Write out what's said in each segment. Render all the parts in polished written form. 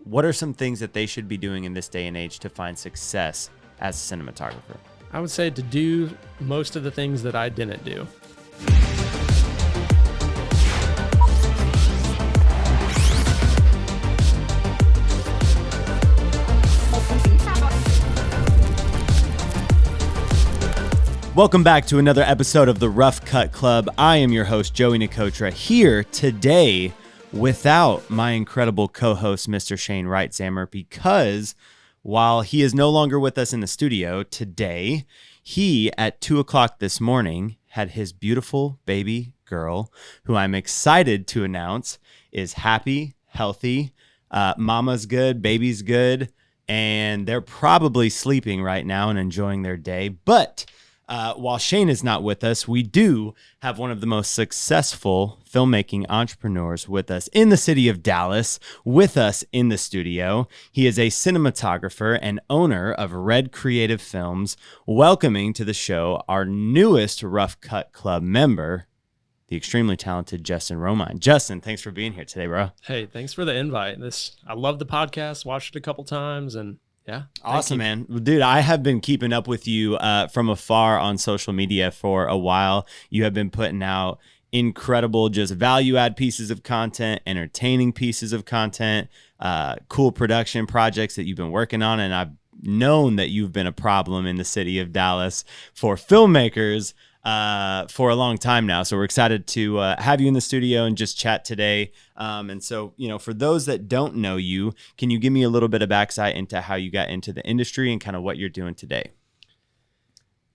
what are some things that they should be doing in this day and age to find success as a cinematographer? I would say to do most of the things that I didn't do. Welcome back to another episode of the Rough Cut Club. I am your host, Joey Nicotra, here today without my incredible co-host, Mr. Shane Wright-Zammer, because while he is no longer with us in the studio today, he, at 2 o'clock this morning, had his beautiful baby girl, who I'm excited to announce is happy, healthy, mama's good, baby's good, and they're probably sleeping right now and enjoying their day. But while Shane is not with us, we do have one of the most successful filmmaking entrepreneurs with us in the city of Dallas, with us in the studio. He is a cinematographer and owner of Red Creative Films, welcoming to the show our newest Rough Cut Club member, the extremely talented Justin Romeyn. Justin, thanks for being here today, bro. Hey, thanks for the invite. I love the podcast, watched it a couple times, and yeah. Awesome, man. Dude, I have been keeping up with you from afar on social media for a while. You have been putting out incredible, just value add pieces of content, entertaining pieces of content, cool production projects that you've been working on. And I've known that you've been a problem in the city of Dallas for filmmakers for a long time now. So we're excited to have you in the studio and just chat today. And so, for those that don't know you, can you give me a little bit of background into how you got into the industry and kind of what you're doing today?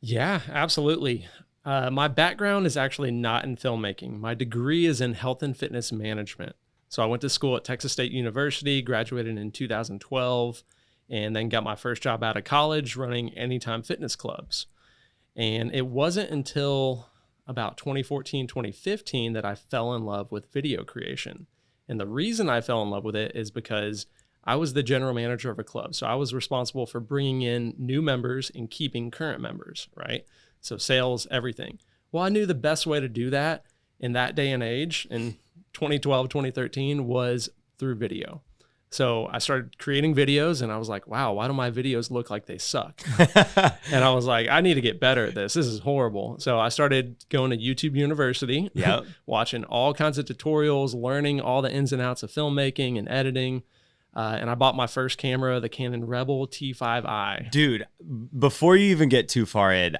Yeah, absolutely. My background is actually not in filmmaking. My degree is in health and fitness management. So I went to school at Texas State University, graduated in 2012, and then got my first job out of college running Anytime Fitness clubs. And it wasn't until about 2014, 2015 that I fell in love with video creation. And the reason I fell in love with it is because I was the general manager of a club. So I was responsible for bringing in new members and keeping current members, right? So sales, everything. Well, I knew the best way to do that in that day and age in 2012, 2013 was through video. So I started creating videos and I was like, wow, why do my videos look like they suck? And I was like, I need to get better at this. This is horrible. So I started going to YouTube University, watching all kinds of tutorials, learning all the ins and outs of filmmaking and editing. And I bought my first camera, the Canon Rebel T5i. Dude, before you even get too far in,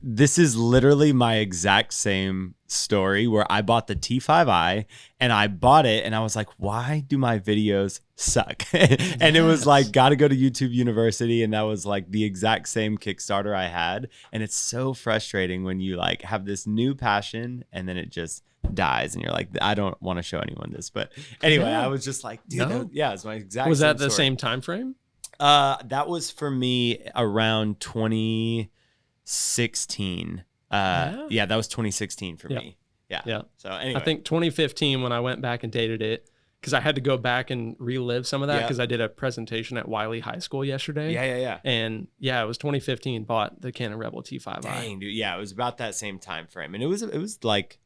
this is literally my exact same story where I bought the T5i and I bought it and I was like, why do my videos suck? And it was like, got to go to YouTube University. And that was like the exact same Kickstarter I had. And it's so frustrating when you like have this new passion and then it just dies and you're like, I don't want to show anyone this. But anyway, I was just like, dude, it's my exact Was that the story. same time frame? That was for me around 2016. Yeah, that was 2016 for me. Yeah. So anyway, I think 2015 when I went back and dated it, because I had to go back and relive some of that because I did a presentation at Wiley High School yesterday. Yeah. And it was 2015. Bought the Canon Rebel T5i. Dang, dude. Yeah, it was about that same time frame, and it was like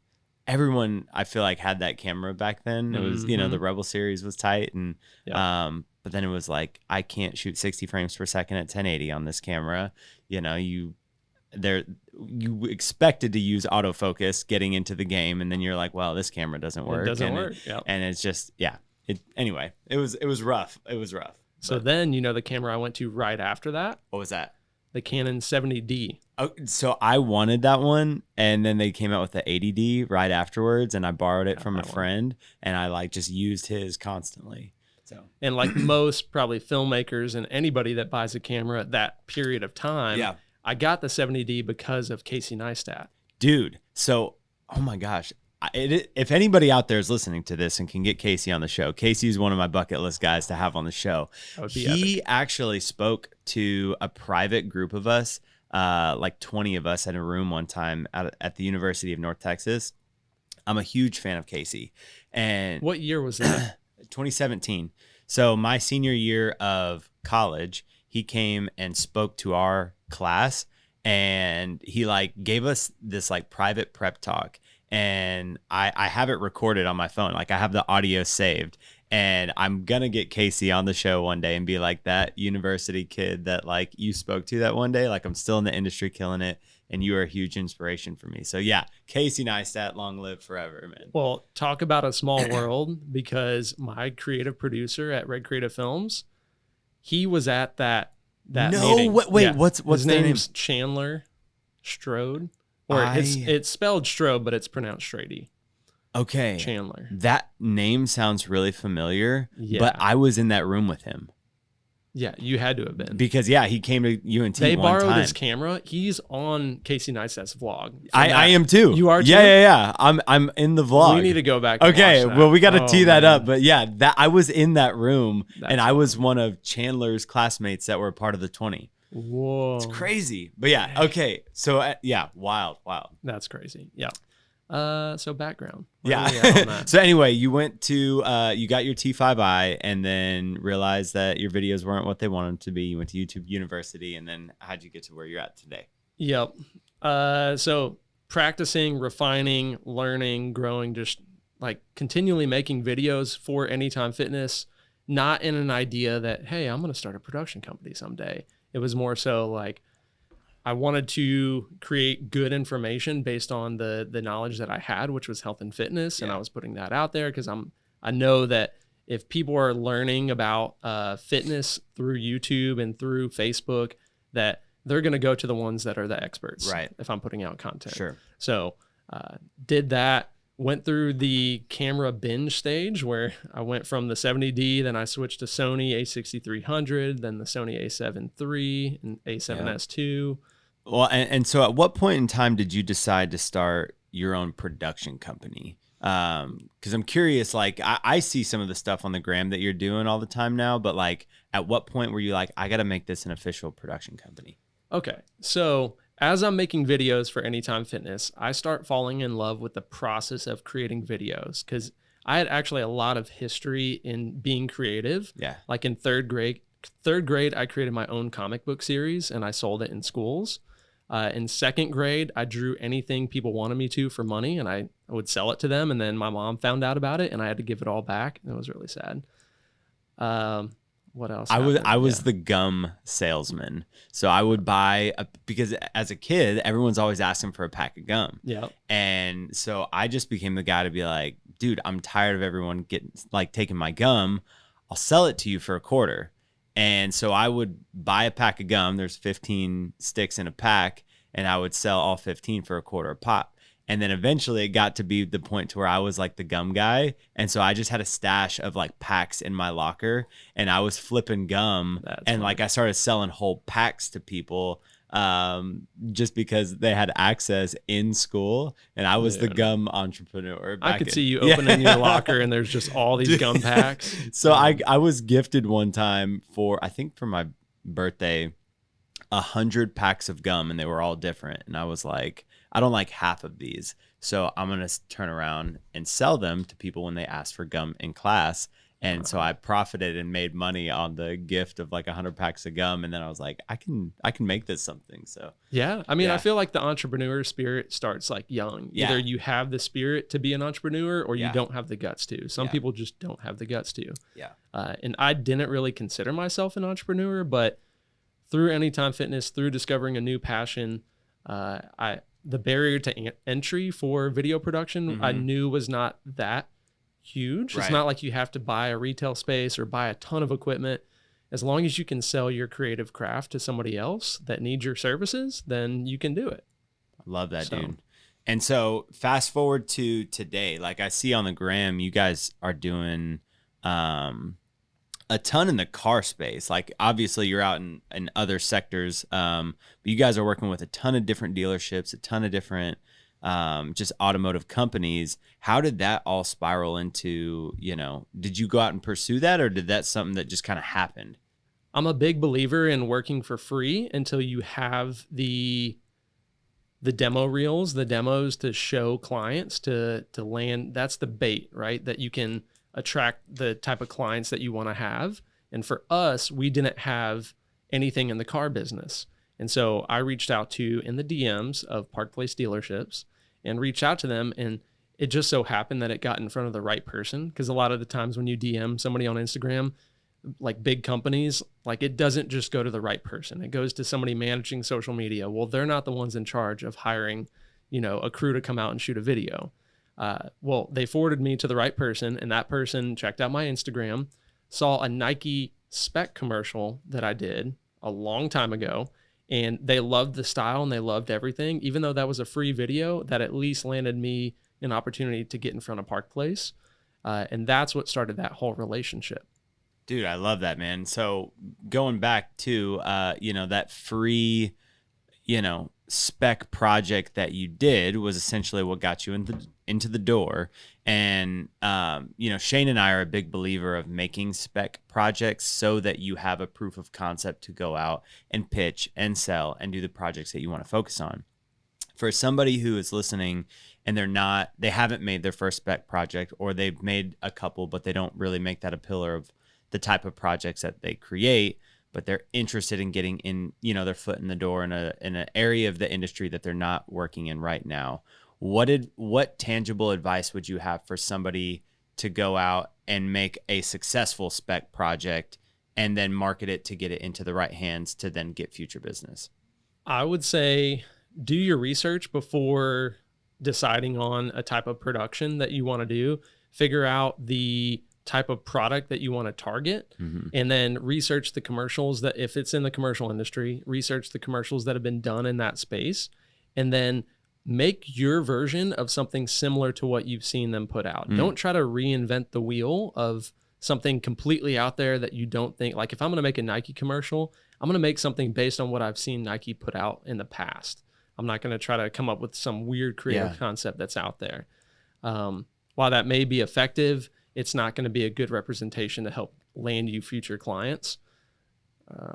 everyone I feel like had that camera back then. It was the Rebel series was tight, and but then it was like I can't shoot 60 frames per second at 1080 on this camera. You expected to use autofocus getting into the game, and then you're like, well, this camera doesn't work. It doesn't work. And it's just anyway, it was rough. It was rough. So then the camera I went to right after that. What was that? The Canon 70D. Oh, so I wanted that one, and then they came out with the 80D right afterwards, and I borrowed it from a friend, and I like just used his constantly. So, and like most probably filmmakers and anybody that buys a camera at that period of time, I got the 70D because of Casey Neistat. Dude, so, oh my gosh. If anybody out there is listening to this and can get Casey on the show, Casey is one of my bucket list guys to have on the show. He actually spoke to a private group of us, like 20 of us in a room one time at the University of North Texas. I'm a huge fan of Casey. And what year was that? 2017. So my senior year of college, he came and spoke to our class, and he like gave us this like private prep talk. And I have it recorded on my phone. Like I have the audio saved. And I'm going to get Casey on the show one day and be like that university kid that like you spoke to that one day. Like I'm still in the industry killing it. And you are a huge inspiration for me. So yeah, Casey Neistat, long live forever, man. Well, talk about a small world, because my creative producer at Red Creative Films, he was at that meeting. Wait, what's his their name's name? Chandler Strode, or it's spelled Strode, but it's pronounced Strady. Okay. Chandler. That name sounds really familiar, Yeah. but I was in that room with him. Yeah, you had to have been. Because, yeah, he came to UNT They one borrowed time. his camera. He's on Casey Neistat's vlog. I am too. You are too? Yeah. I'm in the vlog. We need to go back and Okay, watch that. well, we got to tee that man. up. But yeah, that I was in that room, and I That's was one of Chandler's classmates that were part of the 20. Whoa. It's crazy. But yeah, okay. So, yeah, wild. That's crazy. Yeah. So background. Yeah. So anyway, you went to you got your T5i and then realized that your videos weren't what they wanted them to be. You went to YouTube University, and then how'd you get to where you're at today? Yep. So practicing, refining, learning, growing, just like continually making videos for Anytime Fitness, not in an idea that, hey, I'm going to start a production company someday. It was more so like, I wanted to create good information based on the knowledge that I had, which was health and fitness. And I was putting that out there because I know that if people are learning about fitness through YouTube and through Facebook, that they're going to go to the ones that are the experts. Right. If I'm putting out content. Sure. So did that, went through the camera binge stage where I went from the 70D, then I switched to Sony a6300, then the Sony a7 III and a7S II. Well, and so at what point in time did you decide to start your own production company? Because I'm curious, like I see some of the stuff on the gram that you're doing all the time now, but like at what point were you like, I got to make this an official production company? Okay. So as I'm making videos for Anytime Fitness, I start falling in love with the process of creating videos because I had actually a lot of history in being creative. Yeah. Like in third grade, I created my own comic book series and I sold it in schools. In second grade, I drew anything people wanted me to for money, and I would sell it to them. And then my mom found out about it, and I had to give it all back. And it was really sad. What else? I was the gum salesman. So I would buy because as a kid, everyone's always asking for a pack of gum. Yeah. And so I just became the guy to be like, dude, I'm tired of everyone taking my gum. I'll sell it to you for $0.25. And so I would buy a pack of gum. There's 15 sticks in a pack, and I would sell all 15 for $0.25 a pop. And then eventually it got to be the point to where I was like the gum guy. And so I just had a stash of like packs in my locker, and I was flipping gum. That's and funny. like I started selling whole packs to people just because they had access in school, and I was the gum entrepreneur. I could see you opening your locker and there's just all these gum packs. So I was gifted one time for my birthday 100 packs of gum, and they were all different. And I was like, I don't like half of these, so I'm gonna turn around and sell them to people when they ask for gum in class. And so I profited and made money on the gift of like 100 packs of gum. And then I was like, I can make this something. So yeah, I mean, I feel like the entrepreneur spirit starts like young. Yeah. Either you have the spirit to be an entrepreneur, or you don't have the guts to. Some people just don't have the guts to. Yeah. And I didn't really consider myself an entrepreneur, but through Anytime Fitness, through discovering a new passion, the barrier to entry for video production, I knew was not that huge. Right. It's not like you have to buy a retail space or buy a ton of equipment. As long as you can sell your creative craft to somebody else that needs your services, then you can do it. I love that, dude. And so fast forward to today, like I see on the gram, you guys are doing a ton in the car space. Like obviously you're out in other sectors, but you guys are working with a ton of different dealerships, a ton of different just automotive companies. How did that all spiral into, did you go out and pursue that, or did that something that just kind of happened? I'm a big believer in working for free until you have the demo reels, the demos to show clients to land. That's the bait, right? That you can attract the type of clients that you want to have. And for us, we didn't have anything in the car business. And so I reached out to in the DMs of Park Place dealerships and reached out to them. And it just so happened that it got in front of the right person. Because a lot of the times when you DM somebody on Instagram, like big companies, like it doesn't just go to the right person. It goes to somebody managing social media. Well, they're not the ones in charge of hiring, a crew to come out and shoot a video. Well, they forwarded me to the right person, and that person checked out my Instagram, saw a Nike spec commercial that I did a long time ago, and they loved the style and they loved everything. Even though that was a free video, that at least landed me an opportunity to get in front of Park Place. And that's what started that whole relationship. Dude, I love that, man. So going back to, that free, spec project that you did was essentially what got you into the door. And, Shane and I are a big believer of making spec projects so that you have a proof of concept to go out and pitch and sell and do the projects that you want to focus on. For somebody who is listening and they haven't made their first spec project, or they've made a couple, but they don't really make that a pillar of the type of projects that they create, but they're interested in getting in, their foot in the door in an area of the industry that they're not working in right now. What tangible advice would you have for somebody to go out and make a successful spec project and then market it to get it into the right hands to then get future business? I would say do your research before deciding on a type of production that you want to do. Figure out the type of product that you want to target, and then research the commercials that, if it's in the commercial industry, research the commercials that have been done in that space, and then make your version of something similar to what you've seen them put out. Don't try to reinvent the wheel of something completely out there that you don't think, like if I'm going to make a Nike commercial, I'm going to make something based on what I've seen Nike put out in the past. I'm not going to try to come up with some weird creative concept that's out there. While that may be effective, it's not going to be a good representation to help land you future clients.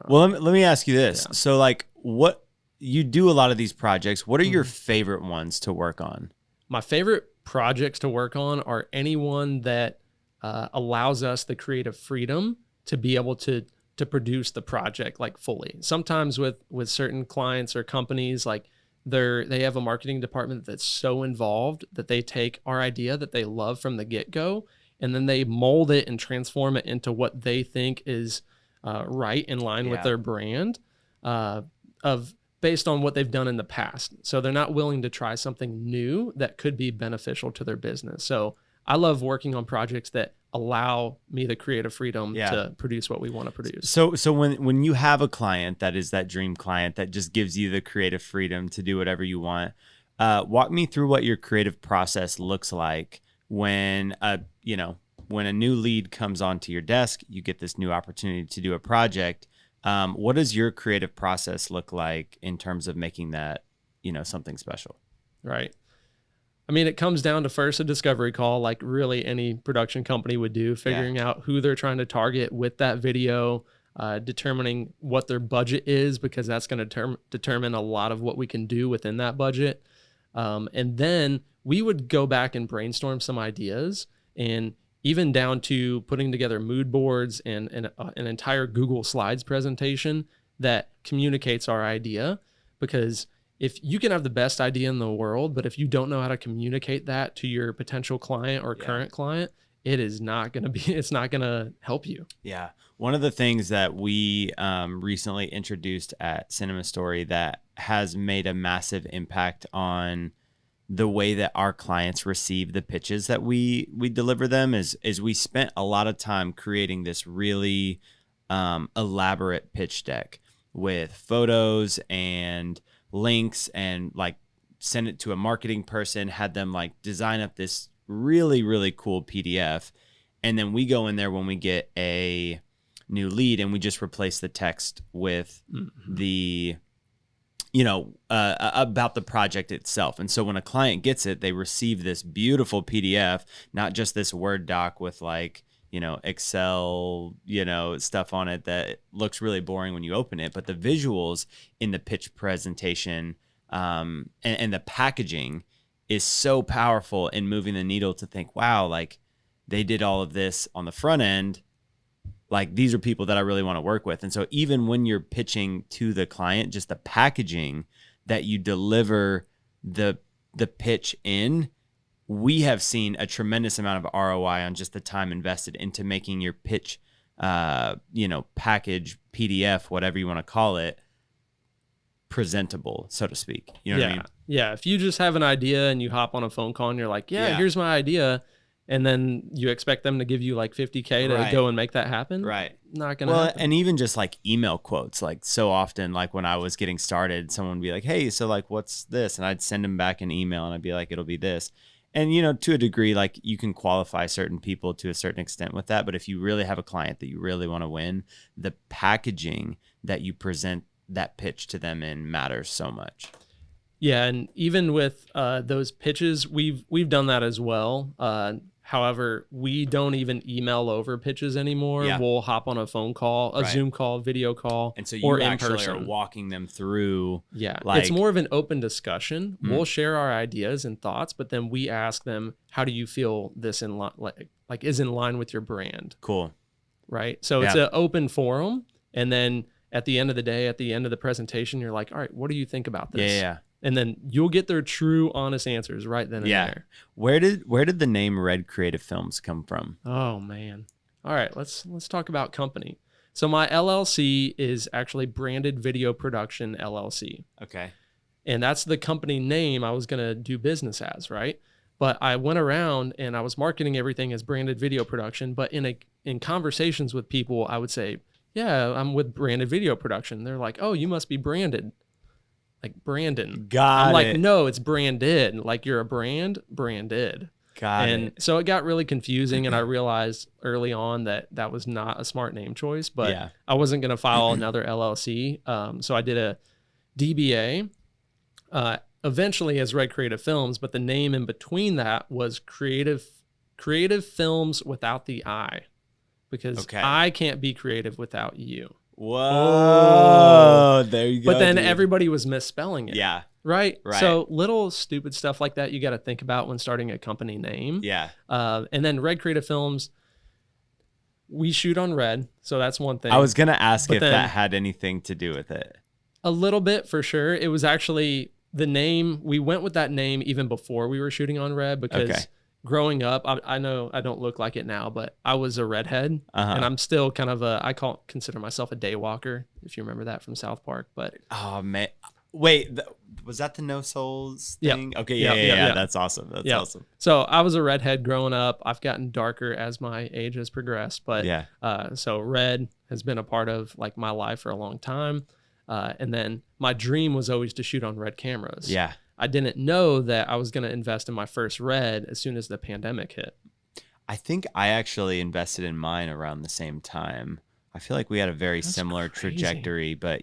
Well, let me ask you this. Yeah. So like, what you do a lot of these projects, what are your favorite ones to work on? My favorite projects to work on are anyone that allows us the creative freedom to be able to produce the project like fully. Sometimes with certain clients or companies, like they have a marketing department that's so involved that they take our idea that they love from the get-go, and then they mold it and transform it into what they think is right in line with their brand based on what they've done in the past. So they're not willing to try something new that could be beneficial to their business. So I love working on projects that allow me the creative freedom to produce what we want to produce. So when you have a client that is that dream client that just gives you the creative freedom to do whatever you want, walk me through what your creative process looks like when a new lead comes onto your desk, you get this new opportunity to do a project. What does your creative process look like in terms of making that, something special? Right. I mean, it comes down to first a discovery call, like really any production company would do, figuring out who they're trying to target with that video, determining what their budget is, because that's going to determine a lot of what we can do within that budget. And then we would go back and brainstorm some ideas, and even down to putting together mood boards and an entire Google Slides presentation that communicates our idea. Because if you can have the best idea in the world, but if you don't know how to communicate that to your potential client or current client, it's not going to help you. Yeah. One of the things that we recently introduced at Cinema Story that has made a massive impact on the way that our clients receive the pitches that we deliver them is we spent a lot of time creating this really elaborate pitch deck with photos and links, and like send it to a marketing person, had them like design up this really, really cool PDF. And then we go in there when we get a new lead and we just replace the text with the, about the project itself. And so when a client gets it, they receive this beautiful PDF, not just this Word doc with like, Excel, stuff on it that looks really boring when you open it, but the visuals in the pitch presentation and the packaging is so powerful in moving the needle to think, wow, like they did all of this on the front end. Like these are people that I really want to work with. And so even when you're pitching to the client, just the packaging that you deliver the pitch in we have seen a tremendous amount of ROI on just the time invested into making your pitch, package, PDF, whatever you want to call it, presentable, so to speak. You know what I mean? Yeah. If you just have an idea and you hop on a phone call and you're like, here's my idea, and then you expect them to give you like $50K to go and make that happen. Right. Not going to happen. And even just like email quotes, like so often, like when I was getting started, someone would be like, hey, so like, what's this? And I'd send them back an email and I'd be like, it'll be this. And, to a degree, like you can qualify certain people to a certain extent with that. But if you really have a client that you really want to win, the packaging that you present that pitch to them in matters so much. Yeah. And even with those pitches, we've done that as well. However, we don't even email over pitches anymore. Yeah. We'll hop on a phone call, a Zoom call, video call, and so you actually are walking them through. Yeah, it's more of an open discussion. We'll share our ideas and thoughts, but then we ask them, "How do you feel this in like is in line with your brand?" Cool, right? So it's an open forum, and then at the end of the day, at the end of the presentation, you're like, "All right, what do you think about this?" Yeah. And then you'll get their true, honest answers right then and there. Where did the name Red Creative Films come from? Oh man! All right, let's talk about company. So my LLC is actually Branded Video Production LLC. Okay. And that's the company name I was gonna do business as, right? But I went around and I was marketing everything as Branded Video Production. But in conversations with people, I would say, "Yeah, I'm with Branded Video Production." They're like, "Oh, you must be branded." Like Brandon. I'm like, no, it's branded. Like you're a brand, branded. Got it. So it got really confusing, and I realized early on that was not a smart name choice, but I wasn't going to file another LLC. So I did a DBA, eventually as Red Creative Films, but the name in between that was Creative Films without the I, because I can't be creative without you. Whoa, there you go. But then everybody was misspelling it. Yeah. Right. So little stupid stuff like that you got to think about when starting a company name. Yeah. And then Red Creative Films, we shoot on Red. So that's one thing. I was going to ask if that had anything to do with it. A little bit for sure. It was actually the name. We went with that name even before we were shooting on Red because growing up, I know I don't look like it now, but I was a redhead, and I'm still kind of consider myself a day walker, if you remember that from South Park. But oh man, wait, was that the No Souls thing? Yep. Okay, yeah. That's awesome. That's awesome. So I was a redhead growing up. I've gotten darker as my age has progressed, but so red has been a part of like my life for a long time, and then my dream was always to shoot on Red cameras. Yeah. I didn't know that I was going to invest in my first Red as soon as the pandemic hit. I think I actually invested in mine around the same time. I feel like we had a very similar trajectory, but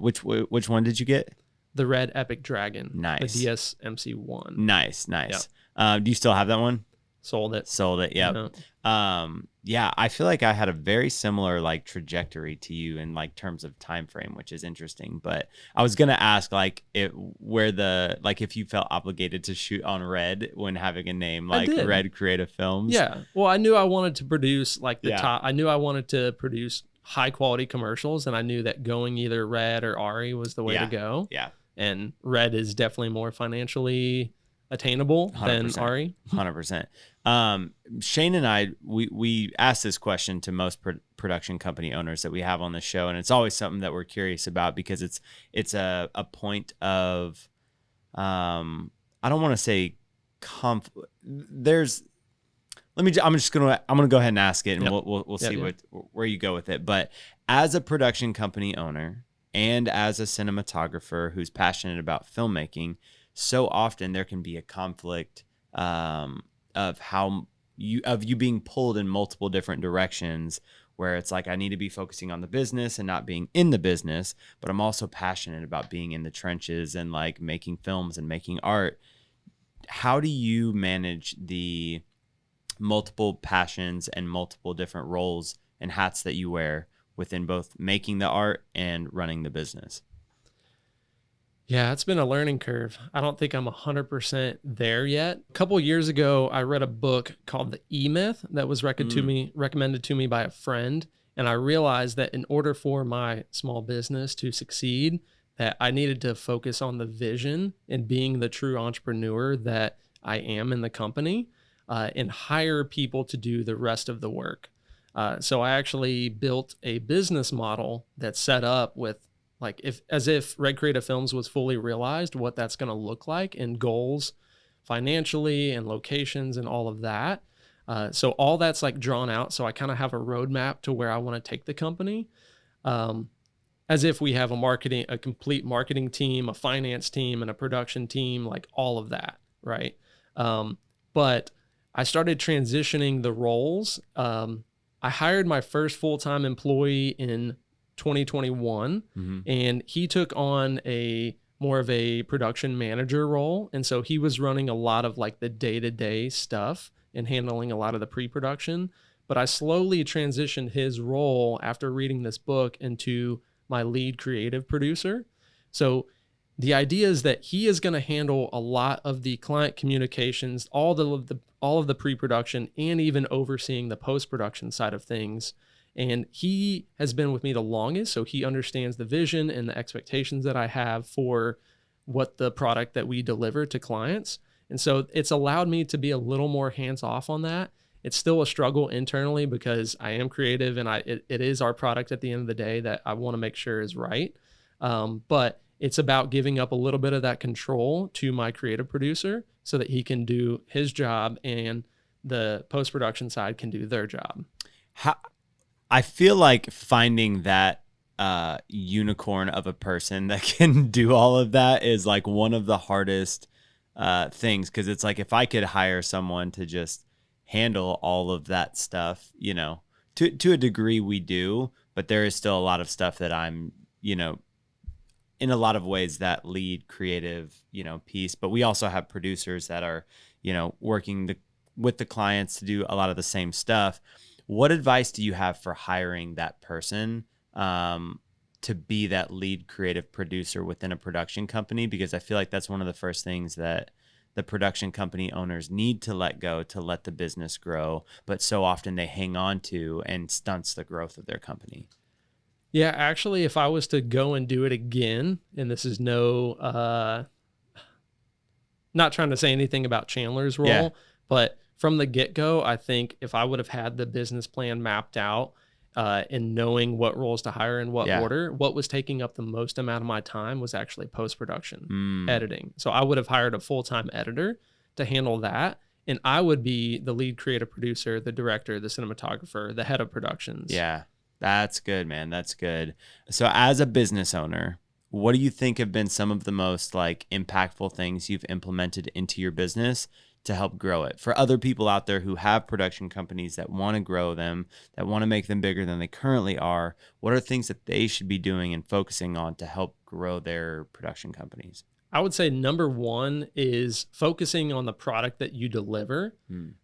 which one did you get? The Red Epic Dragon. Nice. The DSMC1. Nice. Yep. Do you still have that one? Sold it. Yep. I feel like I had a very similar like trajectory to you in like terms of time frame, which is interesting. But I was gonna ask like if you felt obligated to shoot on Red when having a name like Red Creative Films. Yeah. Well, I knew I wanted to produce like top. I knew I wanted to produce high quality commercials, and I knew that going either Red or Ari was the way to go. Yeah. And Red is definitely more financially attainable 100%. Than Ari. 100%. Shane and I, we ask this question to most production company owners that we have on the show, and it's always something that we're curious about because it's a point of, I don't want to say I'm gonna go ahead and ask it, and we'll see where you go with it. But as a production company owner and as a cinematographer who's passionate about filmmaking, so often there can be a conflict of you being pulled in multiple different directions, where it's like I need to be focusing on the business and not being in the business, but I'm also passionate about being in the trenches and like making films and making art. How do you manage the multiple passions and multiple different roles and hats that you wear within both making the art and running the business? Yeah, it's been a learning curve. I don't think I'm 100% there yet. A couple of years ago, I read a book called The E-Myth that was recommended to me by a friend. And I realized that in order for my small business to succeed, that I needed to focus on the vision and being the true entrepreneur that I am in the company, and hire people to do the rest of the work. So I actually built a business model that's set up with like as if Red Creative Films was fully realized, what that's going to look like, and goals financially and locations and all of that. So all that's like drawn out. So I kind of have a roadmap to where I want to take the company. As if we have a complete marketing team, a finance team, and a production team, like all of that, right? But I started transitioning the roles. I hired my first full-time employee in 2021, and he took on more of a production manager role. And so he was running a lot of like the day-to-day stuff and handling a lot of the pre-production. But I slowly transitioned his role after reading this book into my lead creative producer. So the idea is that he is going to handle a lot of the client communications, all of the pre-production, and even overseeing the post-production side of things. And he has been with me the longest, so he understands the vision and the expectations that I have for what the product that we deliver to clients. And so it's allowed me to be a little more hands-off on that. It's still a struggle internally because I am creative, and it is our product at the end of the day that I want to make sure is right. But it's about giving up a little bit of that control to my creative producer so that he can do his job and the post-production side can do their job. I feel like finding that unicorn of a person that can do all of that is like one of the hardest things, because it's like if I could hire someone to just handle all of that stuff, to a degree we do, but there is still a lot of stuff that I'm, in a lot of ways that lead creative, piece. But we also have producers that are, working with the clients to do a lot of the same stuff. What advice do you have for hiring that person to be that lead creative producer within a production company? Because I feel like that's one of the first things that the production company owners need to let go to let the business grow, but so often they hang on to and stunts the growth of their company. Yeah, actually, if I was to go and do it again, and this is not trying to say anything about Chandler's role, but from the get-go, I think if I would have had the business plan mapped out and knowing what roles to hire in what order, what was taking up the most amount of my time was actually post-production, editing. So I would have hired a full-time editor to handle that, and I would be the lead creative producer, the director, the cinematographer, the head of productions. Yeah, that's good, man. That's good. So as a business owner, what do you think have been some of the most like impactful things you've implemented into your business to help grow it? For other people out there who have production companies that want to grow them, that want to make them bigger than they currently are, what are things that they should be doing and focusing on to help grow their production companies? I would say number one is focusing on the product that you deliver,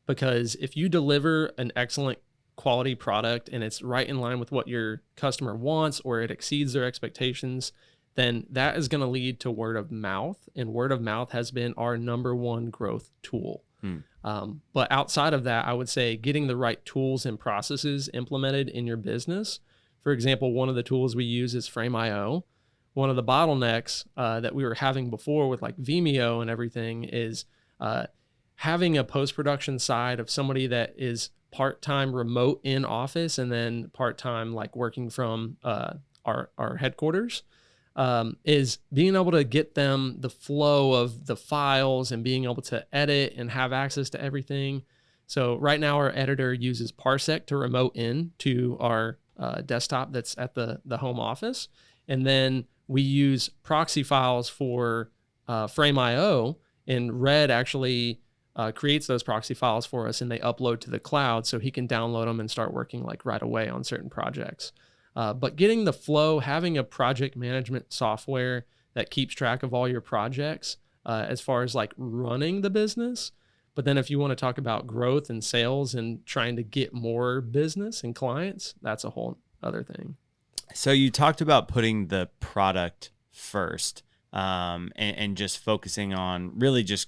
because if you deliver an excellent quality product and it's right in line with what your customer wants, or it exceeds their expectations, then that is going to lead to word of mouth. And word of mouth has been our number one growth tool. But outside of that, I would say getting the right tools and processes implemented in your business. For example, one of the tools we use is Frame.io. One of the bottlenecks that we were having before with like Vimeo and everything is having a post-production side of somebody that is part-time remote in office and then part-time like working from our headquarters. Is being able to get them the flow of the files and being able to edit and have access to everything. So right now our editor uses Parsec to remote in to our desktop that's at the home office. And then we use proxy files for Frame.io, and Red actually creates those proxy files for us and they upload to the cloud so he can download them and start working like right away on certain projects. But getting the flow, having a project management software that keeps track of all your projects as far as like running the business. But then if you want to talk about growth and sales and trying to get more business and clients, that's a whole other thing. So you talked about putting the product first and just focusing on really just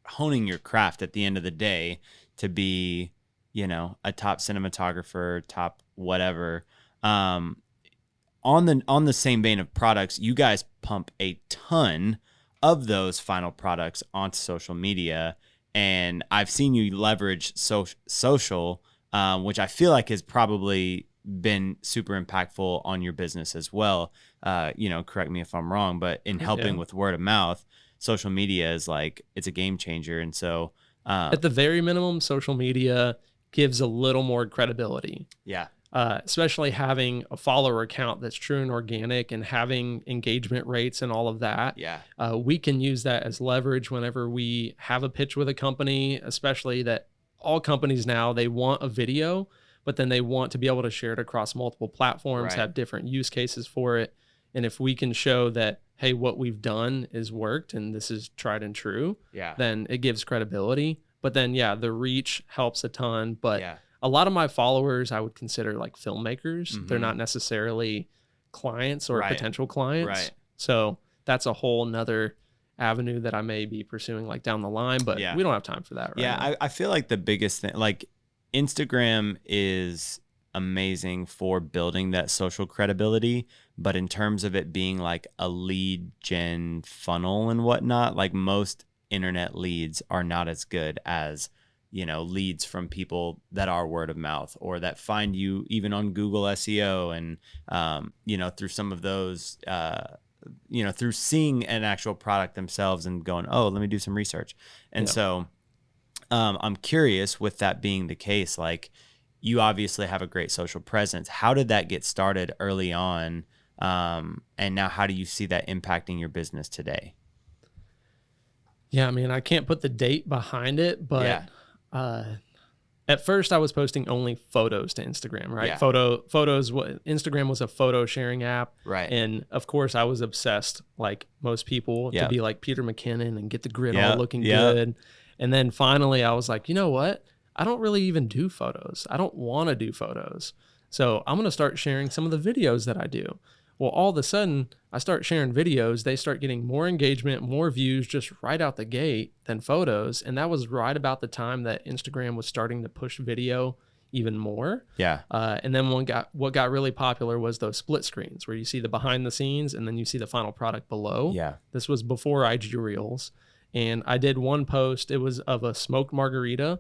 honing your craft at the end of the day to be, a top cinematographer, top whatever. On the same vein of products, you guys pump a ton of those final products onto social media. And I've seen you leverage social, which I feel like has probably been super impactful on your business as well. Correct me if I'm wrong, but in helping with word of mouth, social media is like, it's a game changer. And so at the very minimum, social media gives a little more credibility. Yeah. Especially having a follower account that's true and organic and having engagement rates and all of that. Yeah. We can use that as leverage whenever we have a pitch with a company, especially that all companies now, they want a video, but then they want to be able to share it across multiple platforms, have different use cases for it. And if we can show that, hey, what we've done is worked and this is tried and true, then it gives credibility. But then, the reach helps a ton. But a lot of my followers, I would consider like filmmakers. Mm-hmm. They're not necessarily clients or potential clients. Right. So that's a whole nother avenue that I may be pursuing like down the line, but we don't have time for that right now. I feel like the biggest thing, like Instagram is amazing for building that social credibility, but in terms of it being like a lead gen funnel and whatnot, like most internet leads are not as good as leads from people that are word of mouth or that find you even on Google SEO and, through some of those, through seeing an actual product themselves and going, oh, let me do some research. And so I'm curious, with that being the case, like you obviously have a great social presence. How did that get started early on? And now how do you see that impacting your business today? Yeah, I mean, I can't put the date behind it, but at first I was posting only photos to Instagram, right? Yeah. Instagram was a photo sharing app. Right. And of course I was obsessed, like most people, to be like Peter McKinnon and get the grid all looking good. And then finally I was like, you know what? I don't really even do photos. I don't want to do photos. So I'm going to start sharing some of the videos that I do. Well, all of a sudden, I start sharing videos. They start getting more engagement, more views just right out the gate than photos. And that was right about the time that Instagram was starting to push video even more. Yeah. And then what got really popular was those split screens where you see the behind the scenes and then you see the final product below. Yeah. This was before IG Reels. And I did one post. It was of a smoked margarita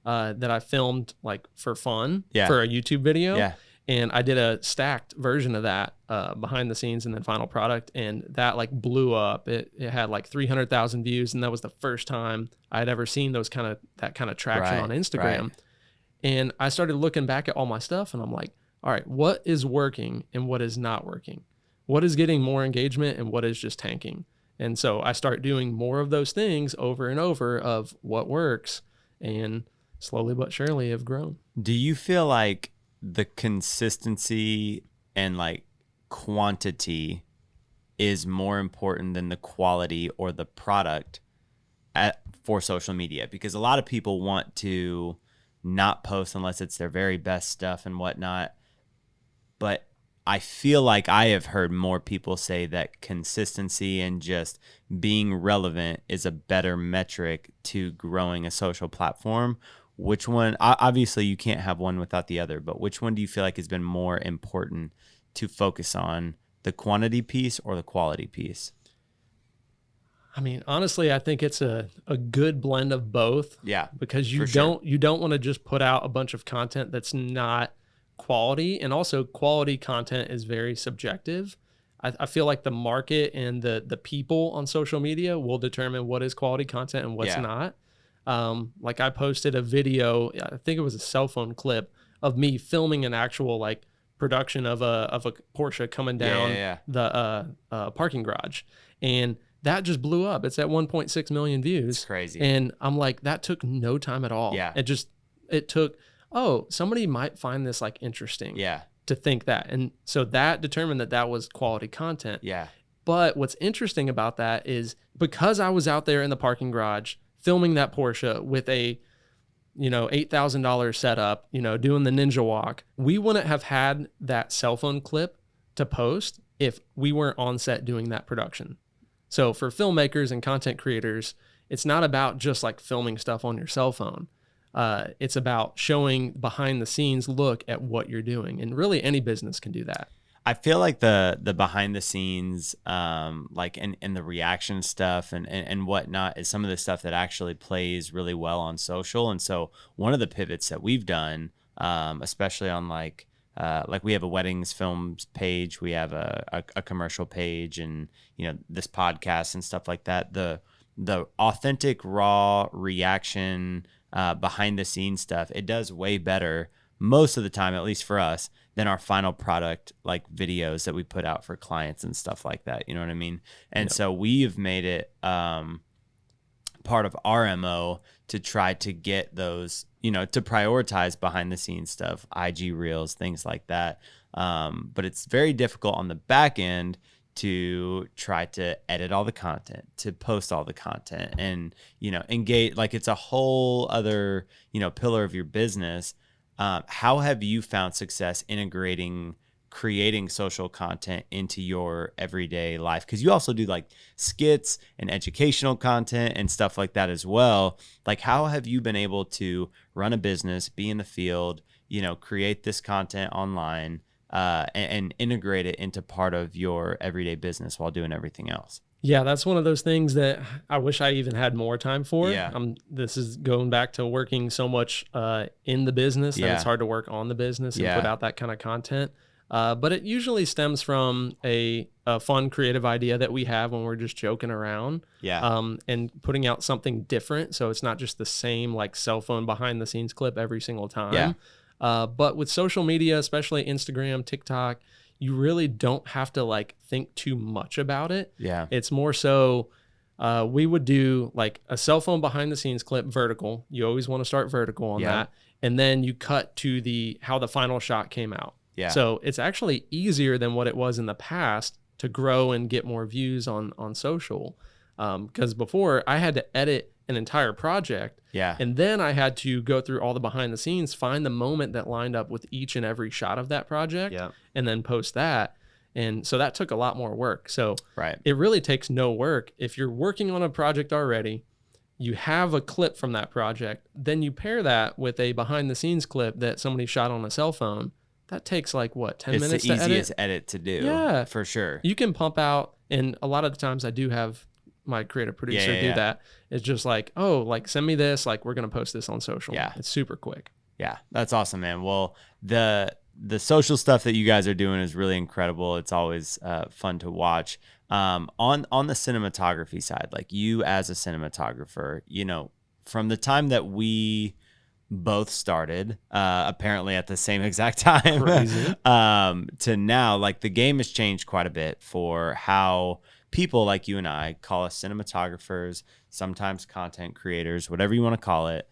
that I filmed like for fun for a YouTube video. Yeah. And I did a stacked version of that behind the scenes and then final product. And that like blew up. It had like 300,000 views. And that was the first time I had ever seen that kind of traction on Instagram. Right. And I started looking back at all my stuff and I'm like, all right, what is working and what is not working? What is getting more engagement and what is just tanking? And so I start doing more of those things over and over of what works, and slowly but surely have grown. Do you feel like the consistency and like quantity is more important than the quality or the product for social media? Because a lot of people want to not post unless it's their very best stuff and whatnot. But I feel like I have heard more people say that consistency and just being relevant is a better metric to growing a social platform. Which one, obviously you can't have one without the other, but which one do you feel like has been more important to focus on, the quantity piece or the quality piece? I mean, honestly, I think it's a good blend of both. Yeah. Because you don't want to just put out a bunch of content that's not quality. And also quality content is very subjective. I feel like the market and the people on social media will determine what is quality content and what's not. Like I posted a video, I think it was a cell phone clip of me filming an actual like production of a Porsche coming down the parking garage, and that just blew up. It's at 1.6 million views. It's crazy. And I'm like, that took no time at all. Yeah. It took, somebody might find this like interesting. Yeah. To think that. And so that determined that was quality content. Yeah. But what's interesting about that is because I was out there in the parking garage filming that Porsche with a, $8,000 setup, doing the ninja walk, we wouldn't have had that cell phone clip to post if we weren't on set doing that production. So for filmmakers and content creators, it's not about just like filming stuff on your cell phone. It's about showing behind the scenes look at what you're doing. And really any business can do that. I feel like the behind the scenes, like and the reaction stuff and whatnot is some of the stuff that actually plays really well on social. And so one of the pivots that we've done, especially on like we have a weddings films page, we have a commercial page, and this podcast and stuff like that. The authentic raw reaction, behind the scenes stuff, it does way better most of the time, at least for us, than our final product, like videos that we put out for clients and stuff like that. You know what I mean? And so we've made it part of our MO to try to get those, to prioritize behind the scenes stuff, IG reels, things like that. But it's very difficult on the back end to try to edit all the content, to post all the content, and engage. Like, it's a whole other pillar of your business. How have you found success integrating creating social content into your everyday life? Because you also do like skits and educational content and stuff like that as well. Like, how have you been able to run a business, be in the field, create this content online, and integrate it into part of your everyday business while doing everything else? Yeah, that's one of those things that I wish I even had more time for. Yeah. This is going back to working so much in the business that Yeah. it's hard to work on the business and Yeah. put out that kind of content. But it usually stems from a fun, creative idea that we have when we're just joking around. Yeah. And putting out something different. So it's not just the same like cell phone behind the scenes clip every single time. Yeah. But with social media, especially Instagram, TikTok, you really don't have to like think too much about it. Yeah. It's more so we would do like a cell phone behind the scenes clip vertical. You always want to start vertical on that. And then you cut to how the final shot came out. Yeah. So it's actually easier than what it was in the past to grow and get more views on social. Because before I had to edit an entire project. Yeah. And then I had to go through all the behind the scenes, find the moment that lined up with each and every shot of that project, Yeah. and then post that. And so that took a lot more work. So Right. it really takes no work. If you're working on a project already, you have a clip from that project, then you pair that with a behind the scenes clip that somebody shot on a cell phone. That takes like what, 10 minutes to edit? It's the easiest edit to do. Yeah. For sure. You can pump out, and a lot of the times I do have my creative producer do that. It's just like, oh, like send me this, like we're gonna post this on social. Yeah. It's super quick. Yeah, that's awesome, man. Well, the social stuff that you guys are doing is really incredible. It's always fun to watch. On the cinematography side, like you as a cinematographer, from the time that we both started, apparently at the same exact time, to now, like the game has changed quite a bit for how people like you and I, call us cinematographers, sometimes content creators, whatever you want to call it,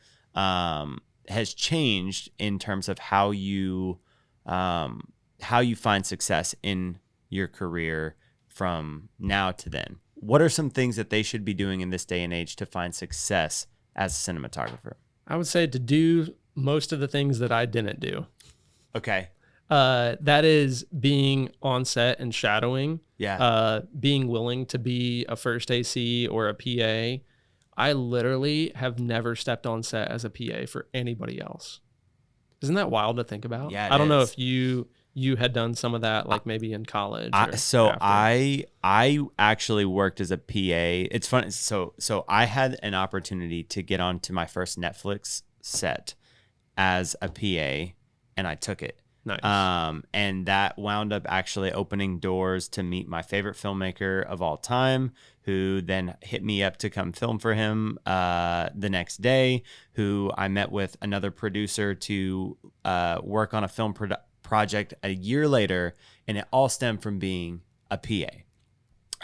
has changed in terms of how you find success in your career from now to then. What are some things that they should be doing in this day and age to find success as a cinematographer? I would say to do most of the things that I didn't do. Okay. That is being on set and shadowing. Yeah. Being willing to be a first AC or a PA. I literally have never stepped on set as a PA for anybody else. Isn't that wild to think about? Yeah, I don't know if you had done some of that, like maybe in college. I actually worked as a PA. It's funny. So I had an opportunity to get onto my first Netflix set as a PA, and I took it. Nice. And that wound up actually opening doors to meet my favorite filmmaker of all time, who then hit me up to come film for him the next day, who I met with another producer to work on a film project a year later, and it all stemmed from being a PA.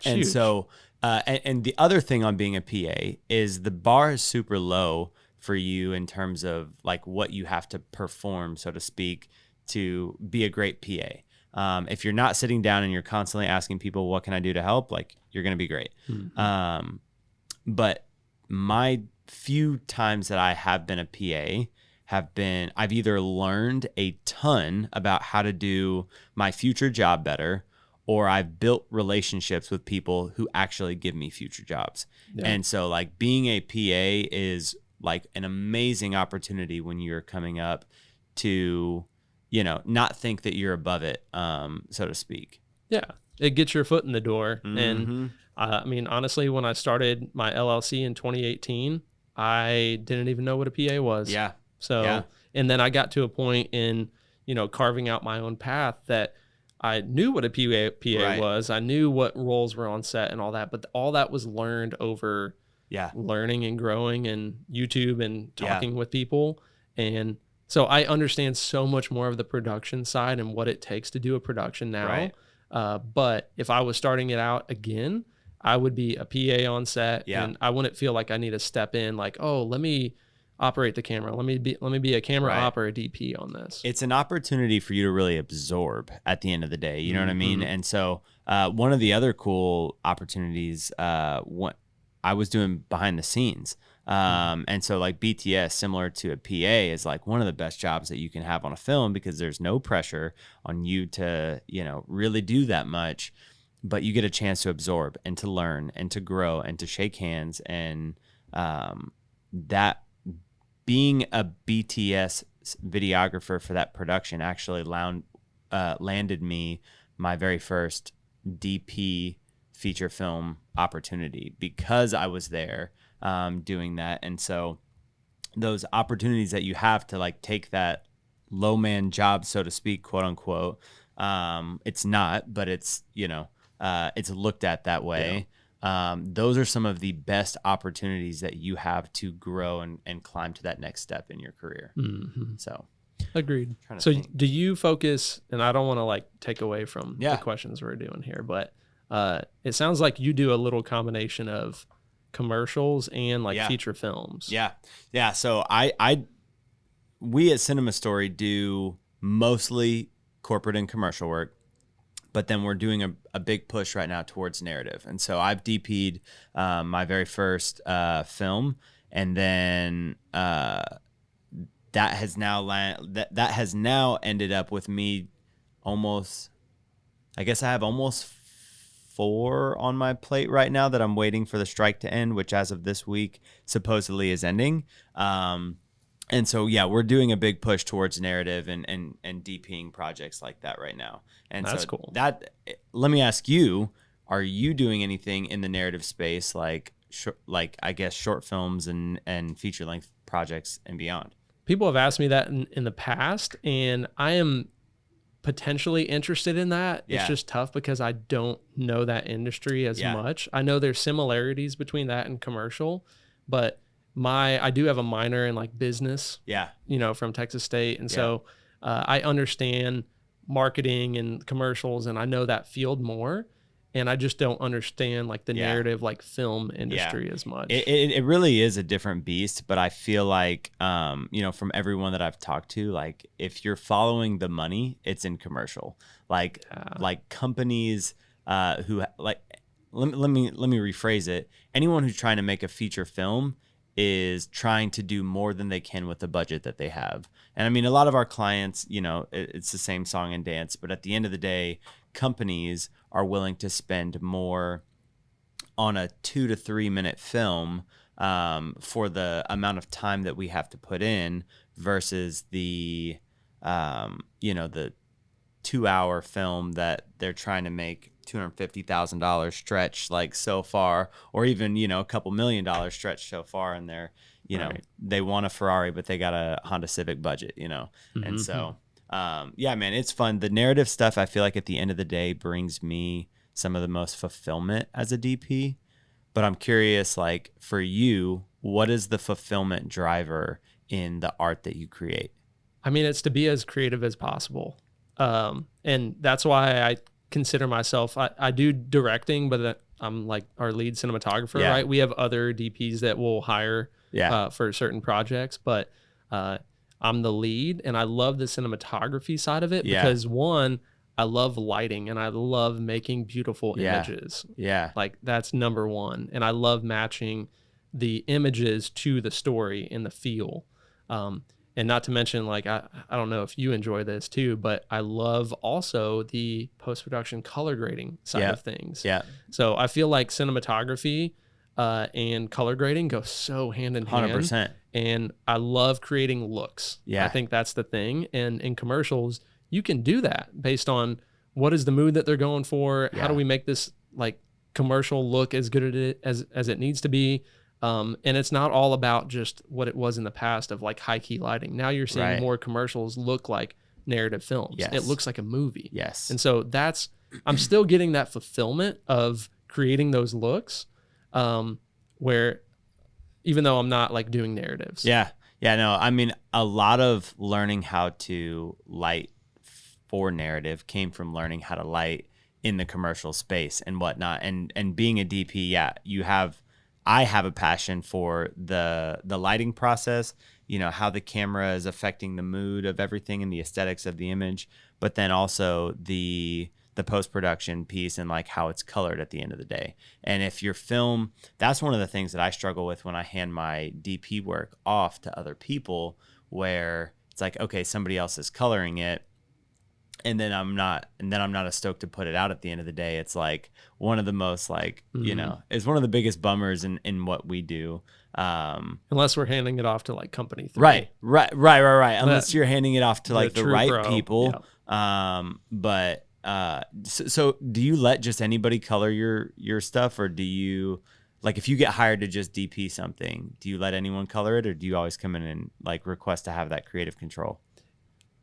And so, and the other thing on being a PA is the bar is super low for you in terms of like what you have to perform, so to speak, to be a great PA. If you're not sitting down and you're constantly asking people, what can I do to help? Like, you're going to be great. Mm-hmm. But my few times that I have been a PA I've either learned a ton about how to do my future job better, or I've built relationships with people who actually give me future jobs. Yeah. And so like being a PA is like an amazing opportunity when you're coming up to not think that you're above it, so to speak. Yeah. It gets your foot in the door. Mm-hmm. And I mean, honestly, when I started my LLC in 2018, I didn't even know what a PA was. Yeah. So, Yeah. and then I got to a point in, carving out my own path that I knew what a PA Right. was. I knew what roles were on set and all that, but all that was learned over learning and growing and YouTube and talking with people. And so I understand so much more of the production side and what it takes to do a production now. Right. But if I was starting it out again, I would be a PA on set, and I wouldn't feel like I need to step in like, oh, let me operate the camera. Let me be a camera op or a DP on this. It's an opportunity for you to really absorb at the end of the day. You know what I mean? And so one of the other cool opportunities, what I was doing behind the scenes. And so like BTS, similar to a PA, is like one of the best jobs that you can have on a film, because there's no pressure on you to, really do that much, but you get a chance to absorb and to learn and to grow and to shake hands. And that being a BTS videographer for that production actually landed me my very first DP feature film opportunity, because I was there doing that. And so those opportunities that you have to like take that low man job, so to speak, quote unquote, it's not, but it's, it's looked at that way. Those are some of the best opportunities that you have to grow and climb to that next step in your career. So agreed. So do you focus, and I don't want to like take away from the questions we're doing here, but it sounds like you do a little combination of commercials and like feature films. Yeah. So we at Cinema Story do mostly corporate and commercial work, but then we're doing a big push right now towards narrative. And so I've DP'd my very first film, and then that has now ended up with me almost, I guess I have almost 4 on my plate right now that I'm waiting for the strike to end, which as of this week supposedly is ending. And so, we're doing a big push towards narrative and DPing projects like that right now. And that's so cool. Let me ask you, are you doing anything in the narrative space, like I guess short films and feature length projects and beyond? People have asked me that in the past, and I am potentially interested in that. It's just tough because I don't know that industry as much. I know there's similarities between that and commercial, but I do have a minor in like business, from Texas State. And so I understand marketing and commercials, and I know that field more. And I just don't understand like the narrative, like film industry as much. It really is a different beast, but I feel like, from everyone that I've talked to, like if you're following the money, it's in commercial. Like companies who like, let me rephrase it. Anyone who's trying to make a feature film is trying to do more than they can with the budget that they have. And I mean, a lot of our clients, it's the same song and dance, but at the end of the day, companies are willing to spend more on a 2 to 3 minute film for the amount of time that we have to put in versus the, the 2-hour film that they're trying to make $250,000 stretch like so far, or even, a couple $1 million stretch so far. And they're, they want a Ferrari, but they got a Honda Civic budget, And so, man, it's fun. The narrative stuff, I feel like at the end of the day brings me some of the most fulfillment as a DP, but I'm curious, like for you, what is the fulfillment driver in the art that you create? I mean, it's to be as creative as possible. And that's why I consider myself, I do directing, but I'm like our lead cinematographer, right? We have other DPs that we'll hire for certain projects, but I'm the lead, and I love the cinematography side of it because one, I love lighting and I love making beautiful images. Like that's number one. And I love matching the images to the story and the feel. And not to mention, like, I don't know if you enjoy this too, but I love also the post-production color grading side of things. So I feel like cinematography and color grading go so hand in hand. 100%. And I love creating looks. Yeah. I think that's the thing. And in commercials, you can do that based on what is the mood that they're going for. Yeah. How do we make this like commercial look as good as it needs to be? And it's not all about just what it was in the past of like high key lighting. Now you're seeing Right. more commercials look like narrative films. Yes. It looks like a movie. Yes. And so I'm still getting that fulfillment of creating those looks, where even though I'm not like doing narratives. Yeah. Yeah. No, I mean, a lot of learning how to light for narrative came from learning how to light in the commercial space and whatnot. And being a DP, yeah, I have a passion for the lighting process, how the camera is affecting the mood of everything and the aesthetics of the image, but then also the post-production piece and like how it's colored at the end of the day. And if your film, that's one of the things that I struggle with when I hand my DP work off to other people, where it's like, okay, somebody else is coloring it, and then I'm not as stoked to put it out at the end of the day. It's like one of the most like, it's one of the biggest bummers in what we do. Unless we're handing it off to like company 3. Right. Unless you're handing it off to like the right pro. people. Yeah. So do you let just anybody color your stuff, or do you, like, if you get hired to just DP something, do you let anyone color it, or do you always come in and like request to have that creative control?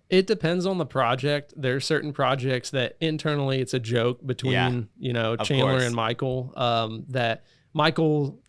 It depends on the project. There are certain projects that internally it's a joke between, Chandler and Michael, that Michael